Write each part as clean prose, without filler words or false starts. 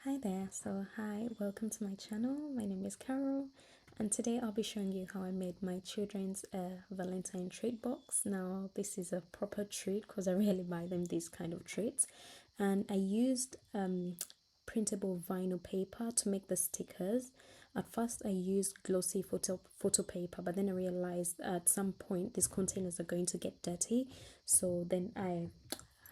Hi there, hi, welcome to my channel. My name is Carol, and today I'll be showing you how I made my children's Valentine treat box. Now this is a proper treat because I really buy them these kind of treats, and I used printable vinyl paper to make the stickers. At first I used glossy photo paper, but then I realized at some point these containers are going to get dirty, so then I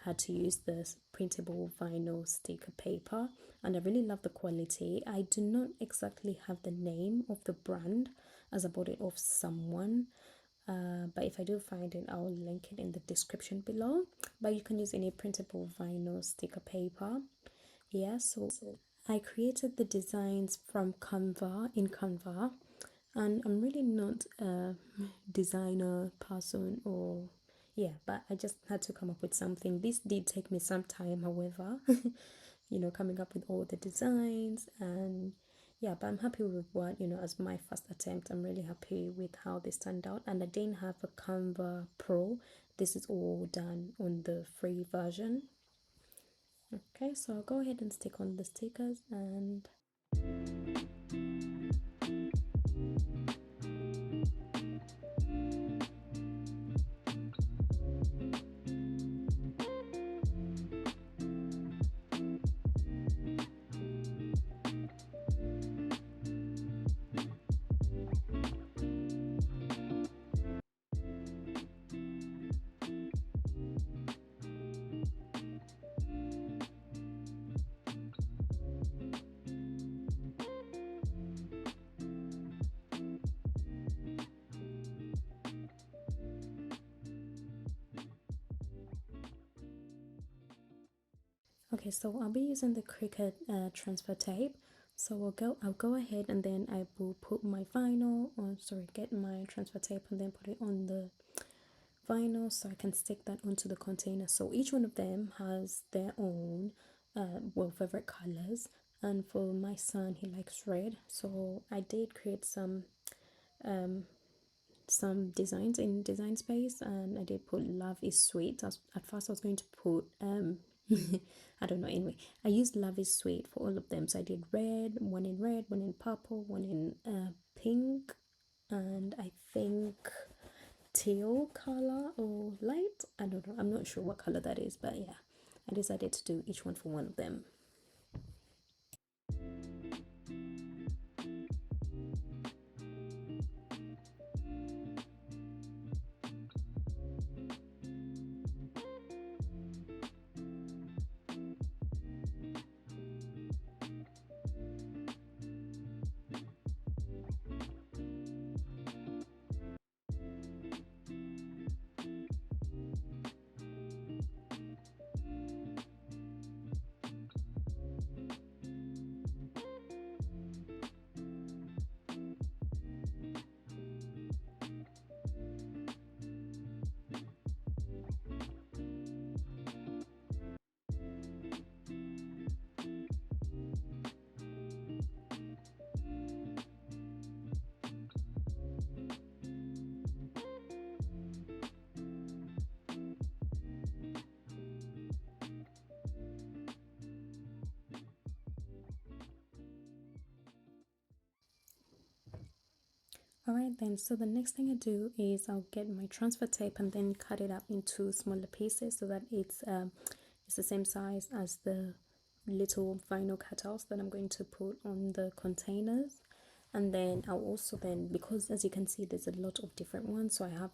had to use this printable vinyl sticker paper, and I really love the quality. I do not exactly have the name of the brand as I bought it off someone, but if I do find it, I'll link it in the description below. But you can use any printable vinyl sticker paper. Yeah, so I created the designs from Canva, and I'm really not a designer person, or yeah, but I just had to come up with something. This did take me some time, however, coming up with all the designs, and yeah, but I'm happy with what, as my first attempt. I'm really happy with how this turned out, and I didn't have a Canva Pro. This is all done on the free version. Okay, so I'll go ahead and stick on the stickers and okay, so I'll be using the Cricut transfer tape. So I'll go ahead and then I will put my vinyl, or sorry, get my transfer tape and then put it on the vinyl so I can stick that onto the container. So each one of them has their own favorite colors, and for my son, he likes red, so I did create some designs in Design Space, and I did put love is sweet. At first I was going to put I don't know, anyway I used love is sweet for all of them. So I did red, one in purple, one in pink, and I think teal color or light. I don't know, I'm not sure what color that is, but yeah, I decided to do each one for one of them. Alright then, so the next thing I do is I'll get my transfer tape and then cut it up into smaller pieces so that it's the same size as the little vinyl cutouts that I'm going to put on the containers. And then I'll also then, because as you can see there's a lot of different ones, so I have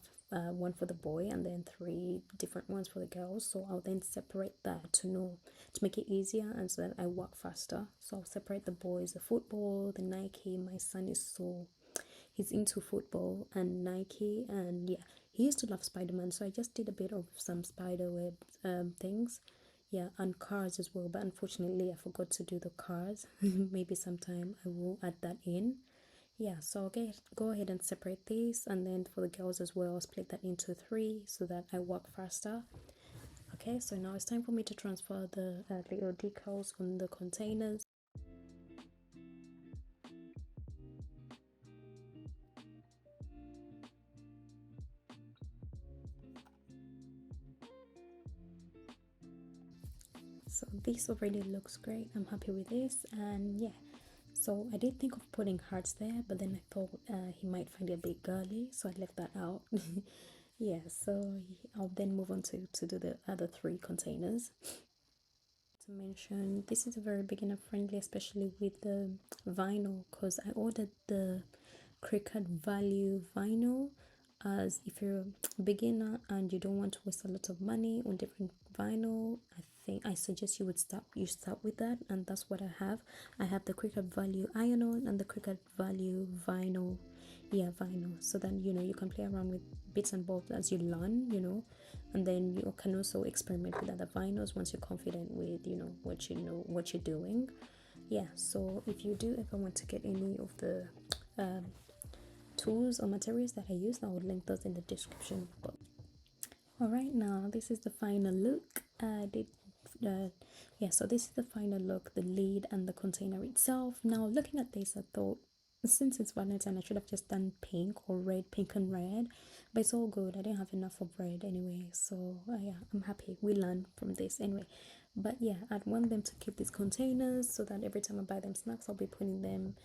one for the boy and then 3 different ones for the girls, so I'll then separate that to make it easier and so that I work faster. So I'll separate the boys, the football, the Nike. My son is he's into football and Nike, and yeah, he used to love Spider-Man, so I just did a bit of some spider web things, yeah, and cars as well, but unfortunately I forgot to do the cars. Maybe sometime I will add that in. Yeah, so okay, go ahead and separate these, and then for the girls as well, I'll split that into 3 so that I work faster. Okay, so now it's time for me to transfer the little decals on the containers. so this already looks great. I'm happy with this. And yeah, so I did think of putting hearts there, but then I thought he might find it a bit girly, so I left that out. Yeah, so I'll then move on to do the other three containers. To mention, this is a very beginner friendly, especially with the vinyl, because I ordered the Cricut value vinyl, as if you're a beginner and you don't want to waste a lot of money on different vinyl, I suggest you start with that, and that's what I have the Cricut value iron-on and the Cricut value vinyl. Yeah, vinyl, so then you can play around with bits and bobs as you learn, and then you can also experiment with other vinyls once you're confident with what you're doing. Yeah, so if you do ever want to get any of the tools or materials that I use, I will link those in the description box. Alright, now this is the final look. Yeah, so this is the final look, the lid and the container itself. Now looking at this, I thought, since it's Valentine, I should have just done pink or red, pink and red, but it's all good. I didn't have enough of red anyway, so yeah, I'm happy we learned from this anyway. But yeah, I'd want them to keep these containers so that every time I buy them snacks, I'll be putting them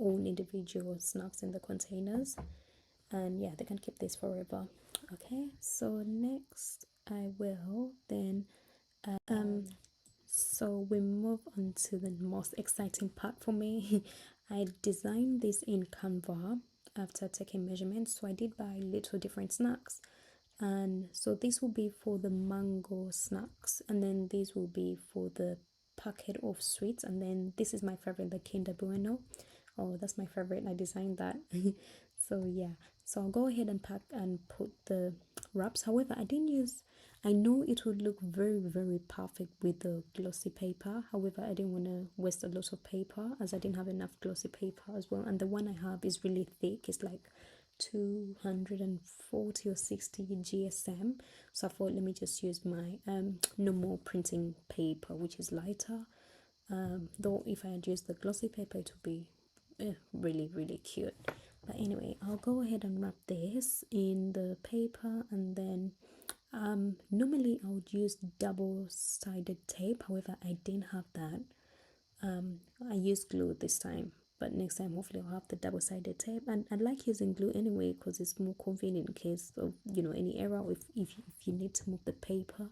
own individual snacks in the containers, and yeah, they can keep this forever. Okay, so next I will then so we move on to the most exciting part for me. I designed this in Canva after taking measurements, so I did buy little different snacks, and so this will be for the mango snacks, and then these will be for the packet of sweets, and then this is my favorite, the Kinder Bueno. Oh, that's my favorite. I designed that. So yeah, so I'll go ahead and pack and put the wraps. However, I know it would look very, very perfect with the glossy paper. However, I didn't want to waste a lot of paper, as I didn't have enough glossy paper as well, and the one I have is really thick. It's like 240 or 60 GSM, so I thought, let me just use my normal printing paper, which is lighter. Though if I had used the glossy paper, it would be really, really cute. But anyway, I'll go ahead and wrap this in the paper, and then normally I would use double-sided tape. However, I didn't have that. I used glue this time, but next time hopefully I'll have the double-sided tape. And I like using glue anyway because it's more convenient in case of any error, or if you need to move the paper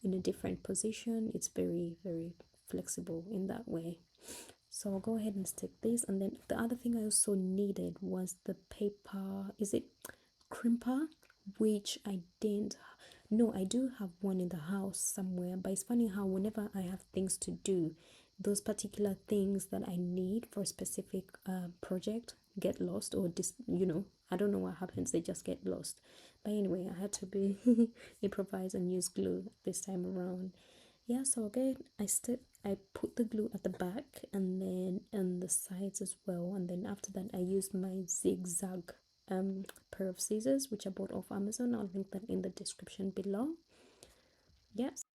in a different position. It's very, very flexible in that way. So I'll go ahead and stick this, and then the other thing I also needed was the paper, is it crimper, which I didn't. No, I do have one in the house somewhere, but it's funny how whenever I have things to do, those particular things that I need for a specific project get lost, or I don't know what happens, they just get lost. But anyway, I had to be improvise and use glue this time around. Yeah, so again, I put the glue at the back and then on the sides as well, and then after that I used my zigzag pair of scissors, which I bought off Amazon. I'll link that in the description below. Yes.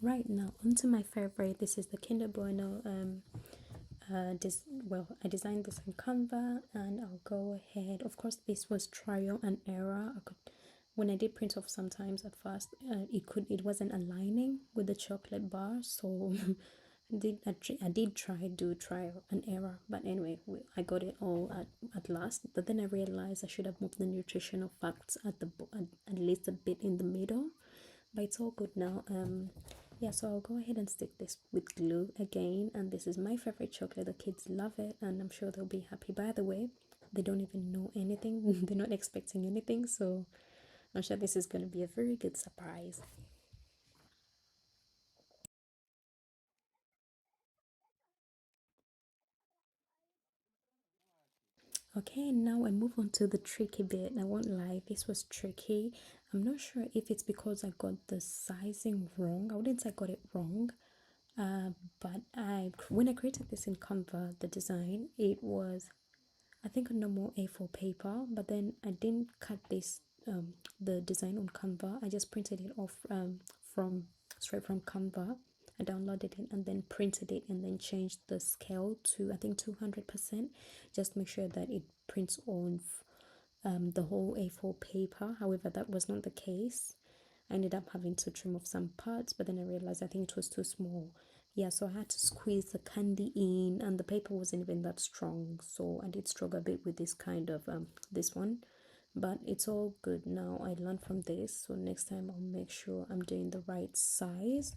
Right, now onto my favorite. This is the Kinder Bueno. I designed this in Canva, and I'll go ahead. Of course, this was trial and error. When I did print off, sometimes at first it wasn't aligning with the chocolate bar, so I did do trial and error, but anyway, I got it all at last. But then I realized I should have moved the nutritional facts at least a bit in the middle, but it's all good now. Yeah, so I'll go ahead and stick this with glue again, and this is my favorite chocolate. The kids love it, and I'm sure they'll be happy. By the way, they don't even know anything. They're not expecting anything, so I'm sure this is going to be a very good surprise. Okay, now I move on to the tricky bit. I won't lie, this was tricky. I'm not sure if it's because I got the sizing wrong. I wouldn't say I got it wrong, but when I created this in Canva, the design, it was, I think, a normal A4 paper, but then I didn't cut this the design on Canva. I just printed it off from straight from Canva. I downloaded it and then printed it and then changed the scale to, I think, 200%. Just make sure that it prints on the whole A4 paper. However, that was not the case. I ended up having to trim off some parts, but then I realized I think it was too small. Yeah, so I had to squeeze the candy in, and the paper wasn't even that strong, so I did struggle a bit with this kind of this one, but it's all good now. I learned from this, so next time I'll make sure I'm doing the right size.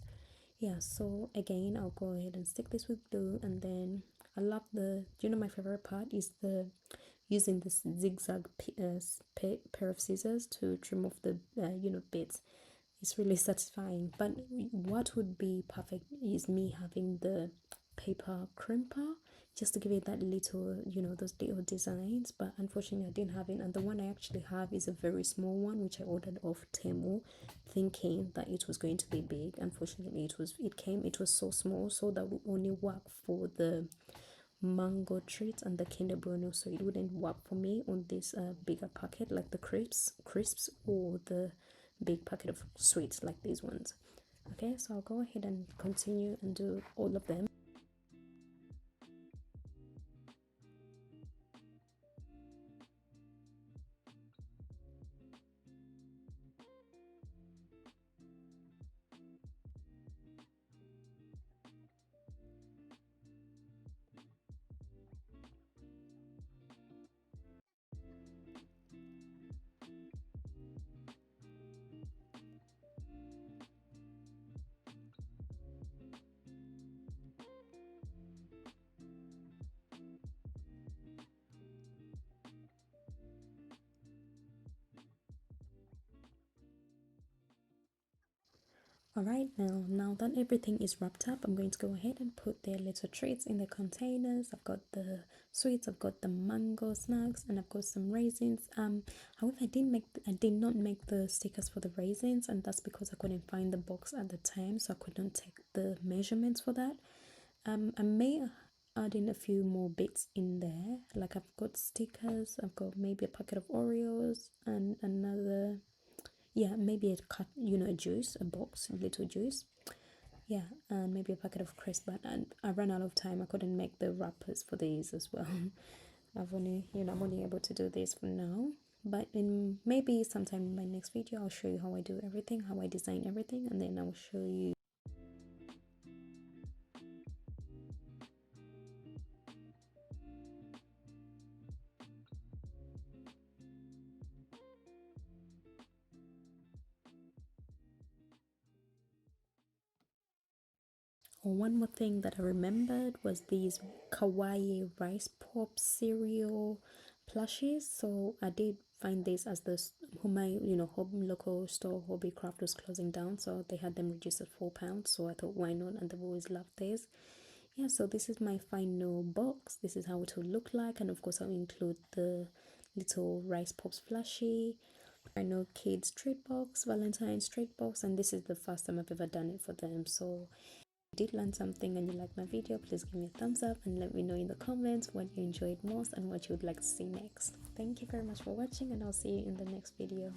Yeah, so again, I'll go ahead and stick this with glue, and then I love my favorite part is the using this zigzag pair of scissors to trim off the bits. It's really satisfying, but what would be perfect is me having the paper crimper just to give it that little, those little designs, but unfortunately I didn't have it, and the one I actually have is a very small one which I ordered off Temu thinking that it was going to be big. Unfortunately it was so small, so that would only work for the mango treats and the Kinder Bueno, so it wouldn't work for me on this bigger packet like the crisps or the big packet of sweets like these ones. Okay, so I'll go ahead and continue and do all of them. Alright, now that everything is wrapped up, I'm going to go ahead and put their little treats in the containers. I've got the sweets, I've got the mango snacks, and I've got some raisins. However, I did not make the stickers for the raisins, and that's because I couldn't find the box at the time, so I could not take the measurements for that. I may add in a few more bits in there, like I've got stickers, I've got maybe a packet of Oreos and another, yeah, maybe a cut, a juice, a box, a little juice, yeah, and maybe a packet of crisp. But I ran out of time. I couldn't make the wrappers for these as well. I'm only able to do this for now, but in maybe sometime in my next video I'll show you how I do everything, how I design everything, and then I'll show you. Oh, one more thing that I remembered was these kawaii rice pop cereal plushies. So I did find this as my home local store Hobbycraft was closing down, so they had them reduced at £4. So I thought, why not? And I've always loved this. Yeah, so this is my final box. This is how it will look like, and of course I'll include the little rice pops plushie. I know kids treat box, Valentine's treat box, and this is the first time I've ever done it for them. So did learn something and you like my video, please give me a thumbs up and let me know in the comments what you enjoyed most and what you would like to see next. Thank you very much for watching, and I'll see you in the next video.